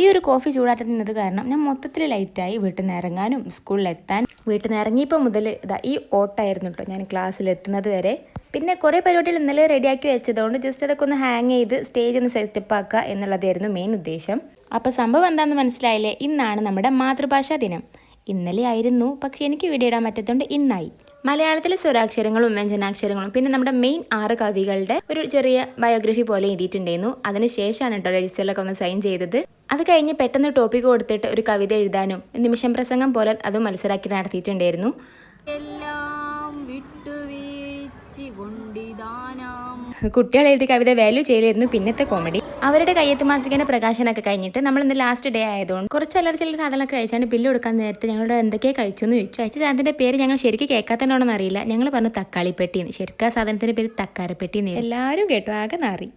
ഈ ഒരു കോഫി ചൂടാറ്റി നിന്നത് കാരണം ഞാൻ മൊത്തത്തിൽ ലൈറ്റായി വീട്ടിൽ നിന്ന് ഇറങ്ങാനും സ്കൂളിലെത്താൻ. വീട്ടിൽ നിന്ന് ഇറങ്ങിയപ്പോൾ മുതൽ ഇതാ ഈ ഓട്ടായിരുന്നു കേട്ടോ ഞാൻ ക്ലാസ്സിലെത്തുന്നത് വരെ. പിന്നെ കുറേ പരിപാടികൾ ഇന്നലെ റെഡിയാക്കി വെച്ചതുകൊണ്ട് ജസ്റ്റ് അതൊക്കെ ഒന്ന് ഹാങ് ചെയ്ത് സ്റ്റേജ് ഒന്ന് സെറ്റപ്പ് ആക്കുക എന്നുള്ളതായിരുന്നു മെയിൻ ഉദ്ദേശം. അപ്പോൾ സംഭവം എന്താണെന്ന് മനസ്സിലായില്ലേ, ഇന്നാണ് നമ്മുടെ മാതൃഭാഷാ ദിനം. ഇന്നലെ ആയിരുന്നു, പക്ഷെ എനിക്ക് വീഡിയോ ഇടാൻ പറ്റാത്തതുകൊണ്ട് ഇന്നായി. മലയാളത്തിലെ സ്വരാക്ഷരങ്ങളും വ്യഞ്ജനാക്ഷരങ്ങളും പിന്നെ നമ്മുടെ മെയിൻ 6 കവികളുടെ ഒരു ചെറിയ ബയോഗ്രഫി പോലെ എഴുതിയിട്ടുണ്ടായിരുന്നു. അതിനുശേഷമാണ് കേട്ടോ രജിസ്റ്ററിലൊക്കെ ഒന്ന് സൈൻ ചെയ്തത്. അത് കഴിഞ്ഞ് പെട്ടെന്ന് ടോപ്പിക് കൊടുത്തിട്ട് ഒരു കവിത എഴുതാനും നിമിഷം പ്രസംഗം പോലെ അതും മത്സരമാക്കി നടത്തിയിട്ടുണ്ടായിരുന്നു. കുട്ടികൾ എഴുതിയ കവിത വാല്യൂ ചെയ്യലായിരുന്നു പിന്നത്തെ കോമഡി. അവരുടെ കയ്യെത്ത് മാസികന്റെ പ്രകാശനൊക്കെ കഴിഞ്ഞിട്ട് നമ്മൾ ഇന്ന് ലാസ്റ്റ് ഡേ ആയതുകൊണ്ട് കുറച്ച് ചില സാധനങ്ങളൊക്കെ കഴിച്ചാണ്ട് ബില്ല് കൊടുക്കാൻ നേരത്തെ ഞങ്ങളുടെ എന്തൊക്കെ കഴിച്ചു എന്ന് ചോദിച്ചു. അയച്ച സാധനത്തിന്റെ പേര് ഞങ്ങൾ ശരിക്കും കേൾക്കാത്തതാണോന്ന് അറിയില്ല. ഞങ്ങൾ പറഞ്ഞു തക്കാളിപ്പെട്ടി. ശരിക്കും ആ സാധനത്തിന്റെ പേര് തക്കാരപ്പെട്ടി. എല്ലാവരും കേട്ടു, ആകെ നാറി.